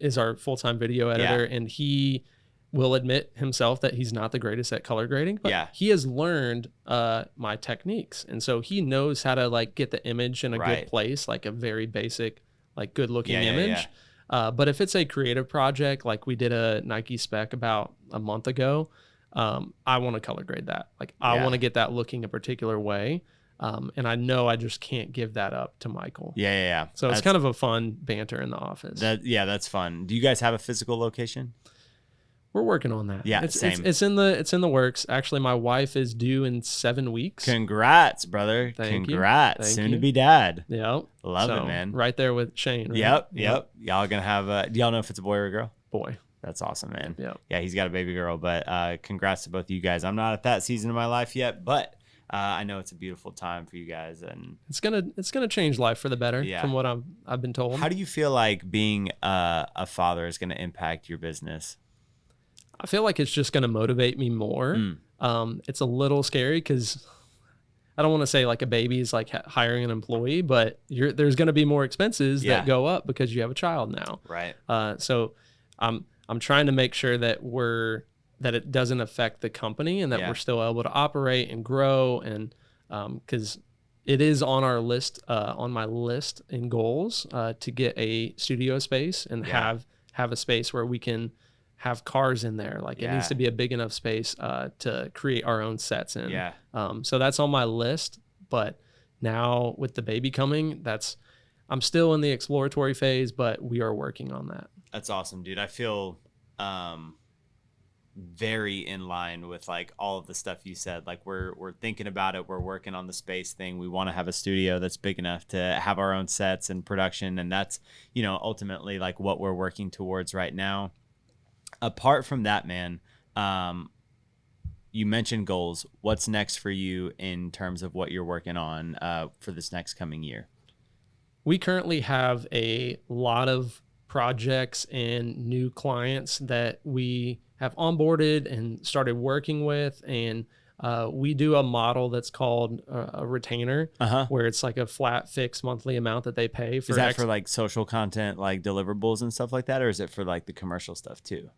is our full-time video editor, and he will admit himself that he's not the greatest at color grading, but he has learned my techniques. And so he knows how to like get the image in a good place, like a very basic, like good looking image. But if it's a creative project, like we did a Nike spec about a month ago, I want to color grade that. Like I want to get that looking a particular way. And I know I just can't give that up to Michael. Yeah. So it's kind of a fun banter in the office. That's fun. Do you guys have a physical location? We're working on that. Yeah, same. It's in the works. Actually, my wife is due in 7 weeks. Congrats, brother. Congrats. Soon to be dad. Yep. Love it, man. Right there with Shane. Right? Yep. Y'all gonna have do y'all know if it's a boy or a girl? Boy. That's awesome, man. Yep. Yeah, he's got a baby girl, but congrats to both of you guys. I'm not at that season of my life yet, but I know it's a beautiful time for you guys, and it's gonna change life for the better. From what I've been told. How do you feel like being a father is going to impact your business? I feel like it's just going to motivate me more. It's a little scary because I don't want to say like a baby is like hiring an employee, but there's going to be more expenses that go up because you have a child now. Right. So I'm trying to make sure that it doesn't affect the company and that we're still able to operate and grow. And because it is on our list, on my list in goals, to get a studio space and have a space where we can have cars in there. Like it needs to be a big enough space to create our own sets in. So that's on my list. But now with the baby coming, I'm still in the exploratory phase, but we are working on that. That's awesome, dude. I feel very in line with like all of the stuff you said. Like we're thinking about it. We're working on the space thing. We want to have a studio that's big enough to have our own sets and production. And that's, ultimately like what we're working towards right now. Apart from that, man, you mentioned goals. What's next for you in terms of what you're working on for this next coming year? We currently have a lot of projects and new clients that we have onboarded and started working with. And we do a model that's called a retainer, where it's like a flat fixed monthly amount that they pay for. Is that for like social content, like deliverables and stuff like that? Or is it for like the commercial stuff too?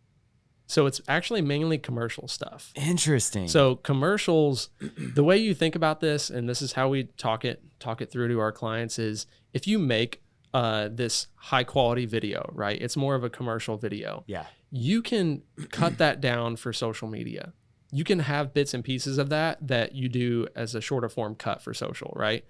So it's actually mainly commercial stuff. Interesting. So commercials, the way you think about this, and this is how we talk it through to our clients, is if you make this high quality video, right? It's more of a commercial video. Yeah. You can cut that down for social media. You can have bits and pieces of that you do as a shorter form cut for social, right?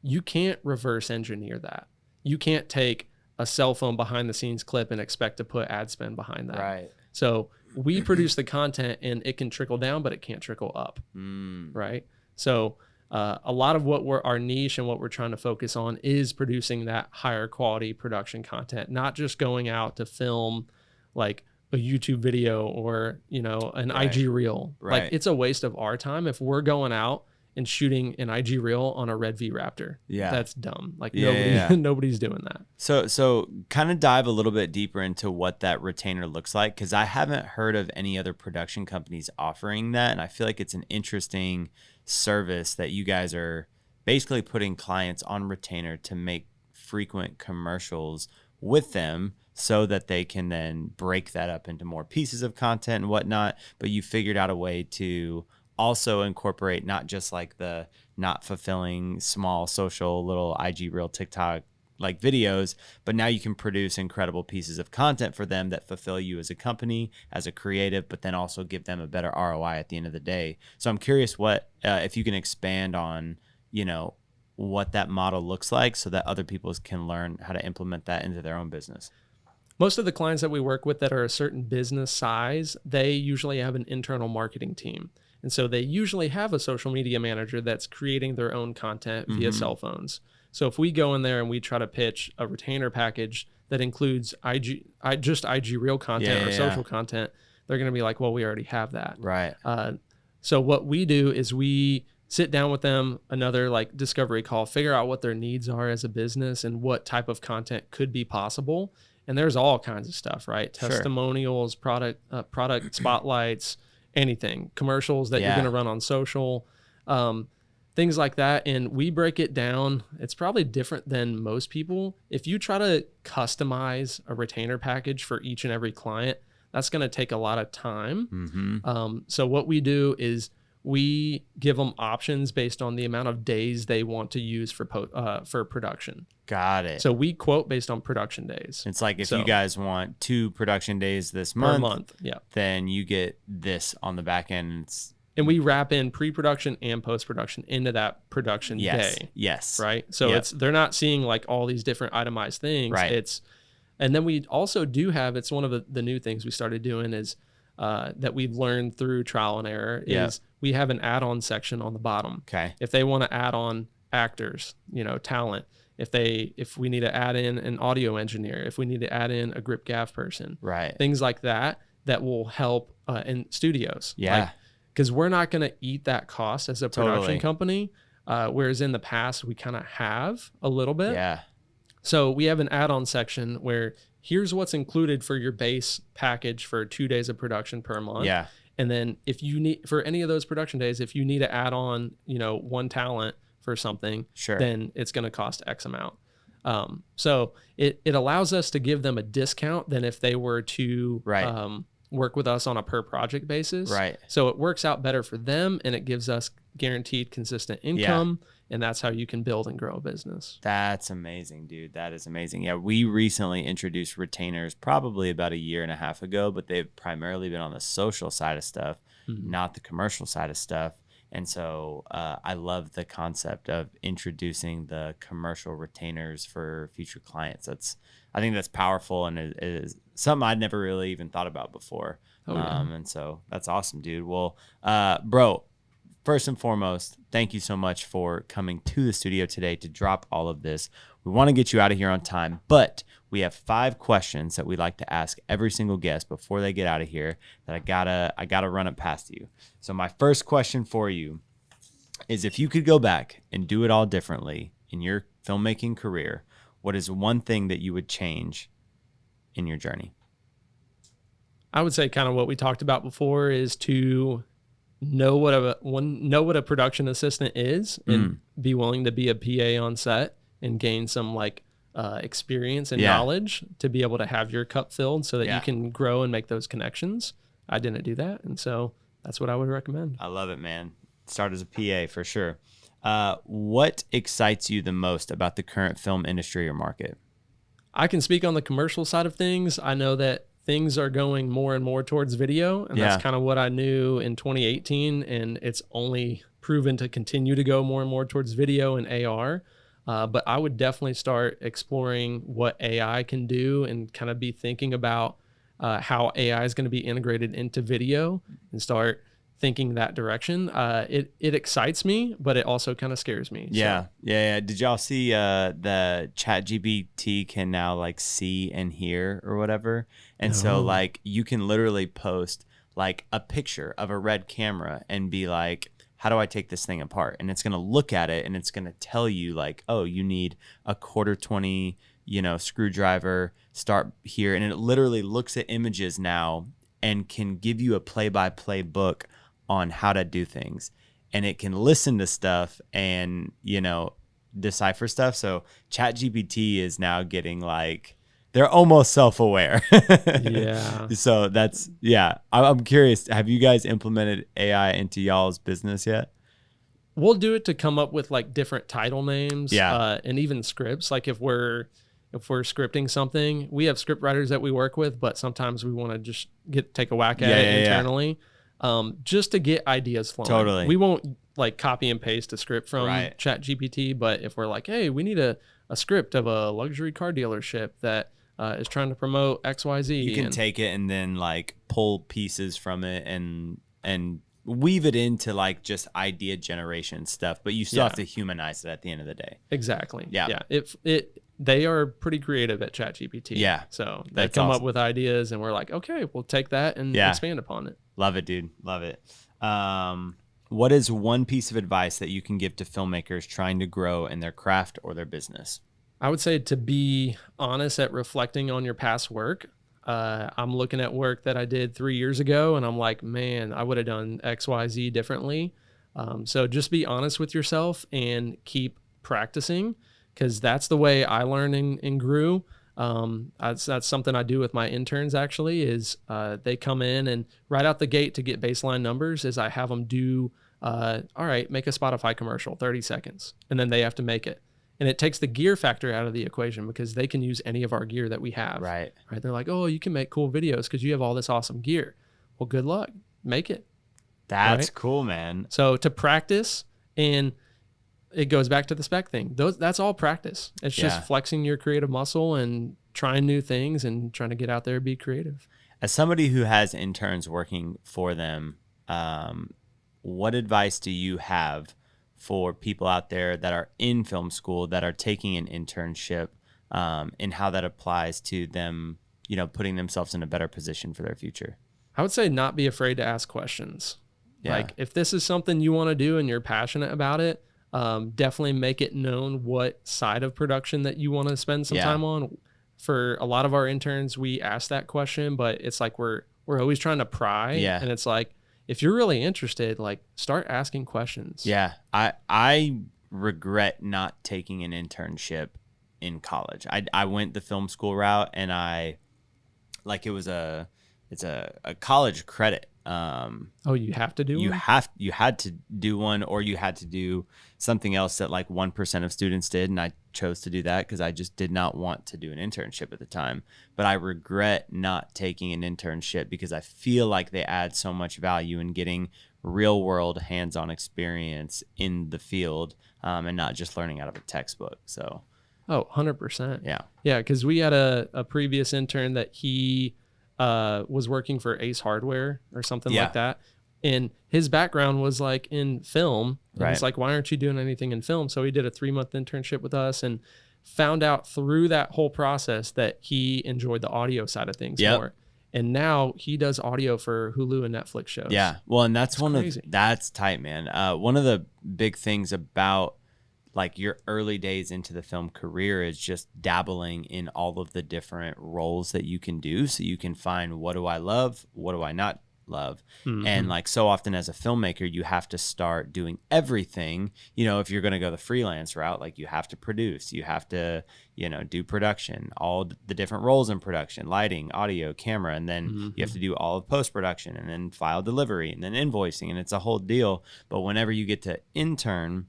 You can't reverse engineer that. You can't take a cell phone behind the scenes clip and expect to put ad spend behind that. Right. So we produce the content and it can trickle down, but it can't trickle up. Right. So a lot of our niche and what we're trying to focus on is producing that higher quality production content, not just going out to film like a YouTube video or, an Right. IG reel. Right. Like, it's a waste of our time if we're going out and shooting an IG reel on a Red V Raptor. Yeah. That's dumb. Like, Yeah. nobody's doing that. So kind of dive a little bit deeper into what that retainer looks like, because I haven't heard of any other production companies offering that. And I feel like it's an interesting service that you guys are basically putting clients on retainer to make frequent commercials with them so that they can then break that up into more pieces of content and whatnot. But you figured out a way to also incorporate not just like the not fulfilling small social little IG reel TikTok like videos, but now you can produce incredible pieces of content for them that fulfill you as a company, as a creative, but then also give them a better ROI at the end of the day. So I'm curious what, if you can expand on, what that model looks like so that other people can learn how to implement that into their own business. Most of the clients that we work with that are a certain business size, they usually have an internal marketing team. And so they usually have a social media manager that's creating their own content via cell phones. So if we go in there and we try to pitch a retainer package that includes just IG reel content or social content, they're going to be like, well, we already have that. Right. So what we do is we sit down with them, another like discovery call, figure out what their needs are as a business and what type of content could be possible. And there's all kinds of stuff, right? Sure. Testimonials, product spotlights, anything, commercials that you're going to run on social, things like that. And we break it down. It's probably different than most people. If you try to customize a retainer package for each and every client, that's going to take a lot of time. So what we do is we give them options based on the amount of days they want to use for production. Got it. So we quote based on production days. It's like if you guys want 2 production days this month, per month, then you get this on the back end. And we wrap in pre-production and post-production into that production day. Yes. Right. So they're not seeing like all these different itemized things. Right. And then we also do have, it's one of the new things we started doing is that we've learned through trial and error is we have an add-on section on the bottom. Okay. If they want to add on actors, talent, if we need to add in an audio engineer, if we need to add in a grip gaff person, right, things like that will help in studios. Yeah. Because we're not going to eat that cost as a production company, whereas in the past we kind of have a little bit. Yeah. So we have an add-on section where here's what's included for your base package for 2 days of production per month. Yeah. And then if you need, for any of those production days, if you need to add on, one talent for something, then it's going to cost X amount. So it allows us to give them a discount than if they were to work with us on a per project basis. Right. So it works out better for them and it gives us guaranteed consistent income. And that's how you can build and grow a business. That's amazing, dude. That is amazing. Yeah, we recently introduced retainers probably about 1.5 years ago, but they've primarily been on the social side of stuff, not the commercial side of stuff. And so I love the concept of introducing the commercial retainers for future clients. I think that's powerful, and it is something I'd never really even thought about before. And so that's awesome, dude. Well, bro, first and foremost, thank you so much for coming to the studio today to drop all of this. We want to get you out of here on time, but we have 5 questions that we like to ask every single guest before they get out of here that I gotta run it past you. So my first question for you is, if you could go back and do it all differently in your filmmaking career, what is one thing that you would change in your journey? I would say kind of what we talked about before is to know what a production assistant is and be willing to be a PA on set and gain some experience and knowledge to be able to have your cup filled so that you can grow and make those connections. I didn't do that. And so that's what I would recommend. I love it, man. Start as a PA for sure. What excites you the most about the current film industry or market? I can speak on the commercial side of things. I know that things are going more and more towards video, and that's kind of what I knew in 2018, and it's only proven to continue to go more and more towards video and AR. But I would definitely start exploring what AI can do and kind of be thinking about how AI is going to be integrated into video, and start thinking that direction. It excites me, but it also kind of scares me. Yeah. So, Yeah. Did y'all see the ChatGPT can now like see and hear or whatever? And so No. like you can literally post like a picture of a red camera and be like, how do I take this thing apart? And it's going to look at it and it's going to tell you like, oh, you need a 1/4-20, screwdriver, start here. And it literally looks at images now and can give you a play-by-play book on how to do things. And it can listen to stuff and, decipher stuff. So ChatGPT is now getting like, they're almost self-aware. Yeah. So that's, yeah. I'm curious. Have you guys implemented AI into y'all's business yet? We'll do it to come up with like different title names, Yeah. and even scripts. Like if we're scripting something, we have script writers that we work with, but sometimes we want to just take a whack at it internally, just to get ideas flowing. Totally. We won't like copy and paste a script from Right. ChatGPT, but if we're like, hey, we need a script of a luxury car dealership that is trying to promote XYZ. You can take it and then like pull pieces from it and weave it into like just idea generation stuff, but you still have to humanize it at the end of the day. Exactly. Yeah. Yeah. They are pretty creative at ChatGPT. Yeah. So they come up with ideas and we're like, okay, we'll take that and expand upon it. Love it, dude. Love it. What is one piece of advice that you can give to filmmakers trying to grow in their craft or their business? I would say to be honest at reflecting on your past work. I'm looking at work that I did 3 years ago and I'm like, man, I would have done XYZ differently. So just be honest with yourself and keep practicing, because that's the way I learned and grew. That's something I do with my interns actually is they come in and right out the gate to get baseline numbers is I have them do, all right, make a Spotify commercial, 30 seconds. And then they have to make it. And it takes the gear factor out of the equation because they can use any of our gear that we have. Right. They're like, oh, you can make cool videos because you have all this awesome gear. Well, good luck. Make it. That's cool, man. So to practice, and it goes back to the spec thing. That's all practice. It's just flexing your creative muscle and trying new things and trying to get out there and be creative. As somebody who has interns working for them, what advice do you have for people out there that are in film school that are taking an internship, and how that applies to them, putting themselves in a better position for their future? I would say not be afraid to ask questions. Yeah. Like if this is something you want to do and you're passionate about it, definitely make it known what side of production that you want to spend some time on. For a lot of our interns, we ask that question, but it's like we're always trying to pry. Yeah. And it's like, if you're really interested, like start asking questions. Yeah. I regret not taking an internship in college. I went the film school route and it's a college credit. Oh, you have to do one? You had to do one, or you had to do something else that like 1% of students did, and I chose to do that because I just did not want to do an internship at the time. But I regret not taking an internship because I feel like they add so much value in getting real world hands-on experience in the field, and not just learning out of a textbook. So 100%. Yeah, because we had a previous intern that he was working for Ace Hardware or something like that. And his background was like in film. And It's like, why aren't you doing anything in film? So he did a 3-month internship with us and found out through that whole process that he enjoyed the audio side of things more. And now he does audio for Hulu and Netflix shows. Yeah. Well, and that's crazy. That's tight, man. One of the big things about like your early days into the film career is just dabbling in all of the different roles that you can do. So you can find, what do I love? What do I not love? Mm-hmm. And like so often as a filmmaker, you have to start doing everything. If you're going to go the freelance route, like you have to produce, you have to, do production, all the different roles in production, lighting, audio, camera, and then you have to do all of post-production and then file delivery and then invoicing. And it's a whole deal. But whenever you get to intern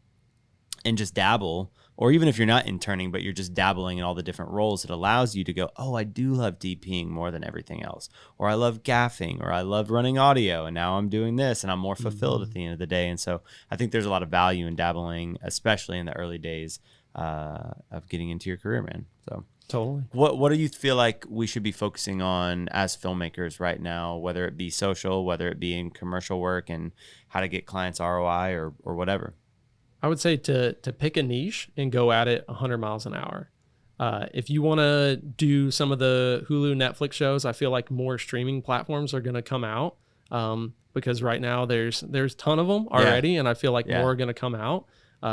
and just dabble, or even if you're not interning, but you're just dabbling in all the different roles, it allows you to go, oh, I do love DPing more than everything else. Or I love gaffing, or I love running audio, and now I'm doing this, and I'm more fulfilled at the end of the day. And so I think there's a lot of value in dabbling, especially in the early days of getting into your career, man. So Totally. What do you feel like we should be focusing on as filmmakers right now, whether it be social, whether it be in commercial work, and how to get clients ROI or whatever? I would say to pick a niche and go at it 100 miles an hour. If you want to do some of the Hulu, Netflix shows, I feel like more streaming platforms are going to come out, because right now there's a ton of them already, and I feel like more are going to come out.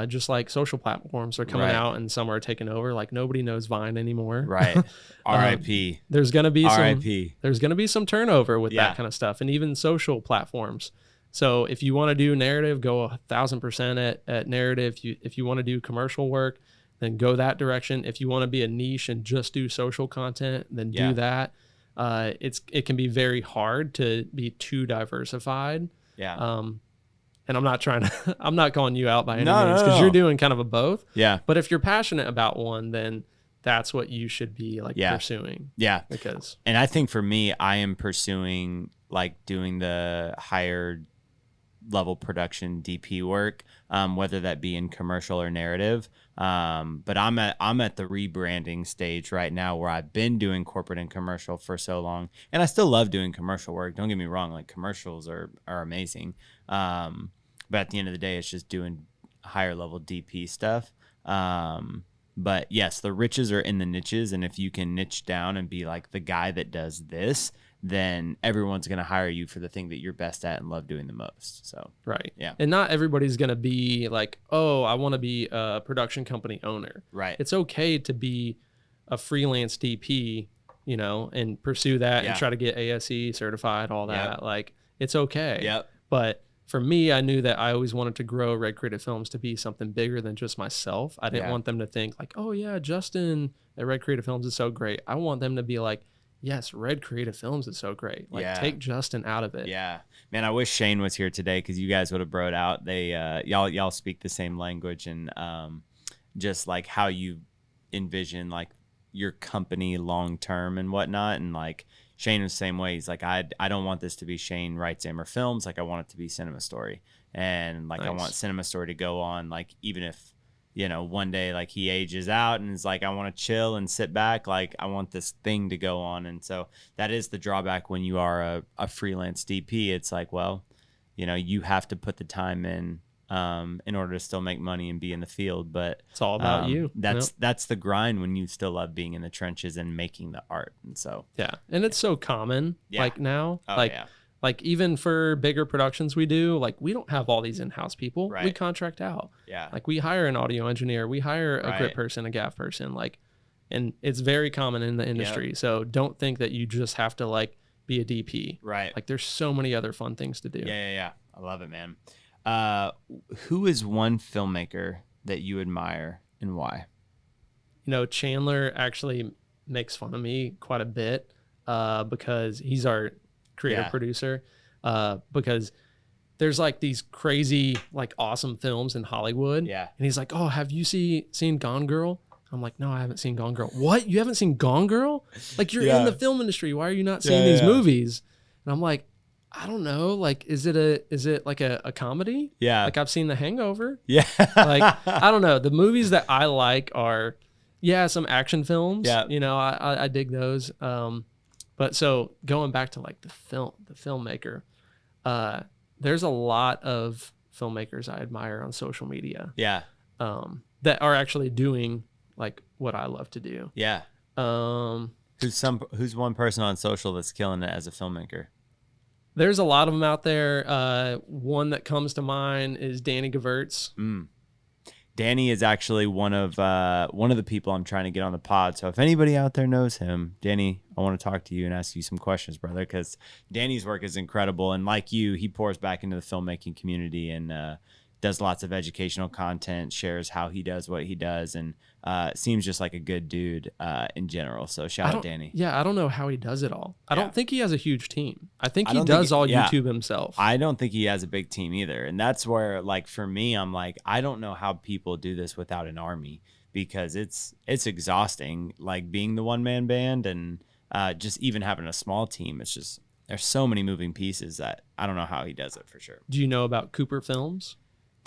Just like social platforms are coming out and some are taking over. Like nobody knows Vine anymore. Right. RIP. There's going to be RIP. there's going to be some turnover with that kind of stuff, and even social platforms. So if you want to do narrative, go 1,000% at narrative. If you want to do commercial work, then go that direction. If you want to be a niche and just do social content, then do that. It can be very hard to be too diversified. Yeah. And I'm not calling you out by any means, because you're doing kind of a both. Yeah. But if you're passionate about one, then that's what you should be pursuing. Yeah. And I think for me, I am pursuing like doing the higher level production DP work, whether that be in commercial or narrative. But I'm at the rebranding stage right now, where I've been doing corporate and commercial for so long, and I still love doing commercial work. Don't get me wrong, like commercials are amazing. But at the end of the day, it's just doing higher level DP stuff. But yes, the riches are in the niches, and if you can niche down and be like the guy that does this, then everyone's going to hire you for the thing that you're best at and love doing the most. So, right. Yeah. And not everybody's going to be like, oh, I want to be a production company owner. Right. It's okay to be a freelance DP, and pursue that and try to get ASE certified, all that. Yep. Like, it's okay. Yep. But for me, I knew that I always wanted to grow Red Creative Films to be something bigger than just myself. I didn't want them to think like, oh yeah, Justin at Red Creative Films is so great. I want them to be like, yes, Red Creative Films is so great. Like, take Justin out of it. Yeah, man, I wish Shane was here today, because you guys would have broed out. They y'all speak the same language, and just like how you envision like your company long term and whatnot. And like Shane was the same way. He's like, I don't want this to be Shane Wright-Zammer Films. Like, I want it to be Cinema Story, and like I want Cinema Story to go on. Like, even if one day like he ages out and is like, I want to chill and sit back, like I want this thing to go on. And so that is the drawback when you are a freelance DP. It's like, well, you have to put the time in order to still make money and be in the field. But it's all about you. That's the grind when you still love being in the trenches and making the art. And so, and it's so common like now, like even for bigger productions we do, like we don't have all these in-house people. Right. We contract out. Yeah. Like we hire an audio engineer, we hire a grip person, a gaff person, like, and it's very common in the industry. Yep. So don't think that you just have to like be a DP. Right. Like there's so many other fun things to do. Yeah. I love it, man. Who is one filmmaker that you admire and why? Chandler actually makes fun of me quite a bit, because he's our creative producer, because there's like these crazy, like awesome films in Hollywood. Yeah. And he's like, oh, have you seen Gone Girl? I'm like, no, I haven't seen Gone Girl. What? You haven't seen Gone Girl? Like, you're in the film industry. Why are you not seeing these movies? And I'm like, I don't know. Like, is it like a comedy? Yeah. Like, I've seen The Hangover. Yeah. Like, I don't know. The movies that I like are, some action films. Yeah. I dig those. But so going back to like the filmmaker, there's a lot of filmmakers I admire on social media. Yeah. That are actually doing like what I love to do. Yeah. Who's one person on social that's killing it as a filmmaker? There's a lot of them out there. One that comes to mind is Danny Gevirtz. Danny is actually one of the people I'm trying to get on the pod. So if anybody out there knows him, Danny, I want to talk to you and ask you some questions, brother, because Danny's work is incredible. And like you, he pours back into the filmmaking community and does lots of educational content, shares how he does what he does, and seems just like a good dude in general. So shout out Danny. Yeah, I don't know how he does it all. I don't think he has a huge team. I think he does all YouTube himself. I don't think he has a big team either. And that's where, like, for me, I'm like, I don't know how people do this without an army, because it's exhausting, like being the one-man band and just even having a small team. It's just, there's so many moving pieces that I don't know how he does it for sure. Do you know about Cooper Films?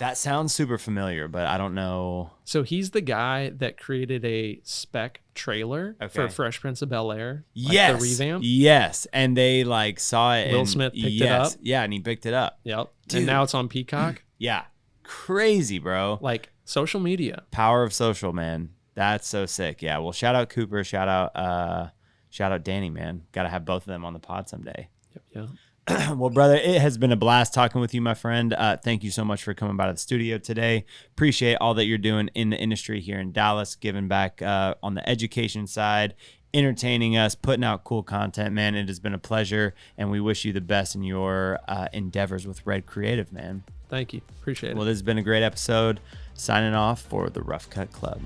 That sounds super familiar, but I don't know. So he's the guy that created a spec trailer for Fresh Prince of Bel-Air. Yes. The revamp. Yes. And they like saw it. Will Smith picked it up. Yeah. And he picked it up. Yep. Dude. And now it's on Peacock. Yeah. Crazy, bro. Like social media. Power of social, man. That's so sick. Yeah. Well, shout out Cooper. Shout out Danny, man. Got to have both of them on the pod someday. Yep. Yeah. Well, brother, it has been a blast talking with you, my friend. Thank you so much for coming by to the studio today. Appreciate all that you're doing in the industry here in Dallas, giving back on the education side, entertaining us, putting out cool content, man. It has been a pleasure, and we wish you the best in your endeavors with Red Creative, man. Thank you. Appreciate it. Well, this has been a great episode. Signing off for the Rough Cut Club.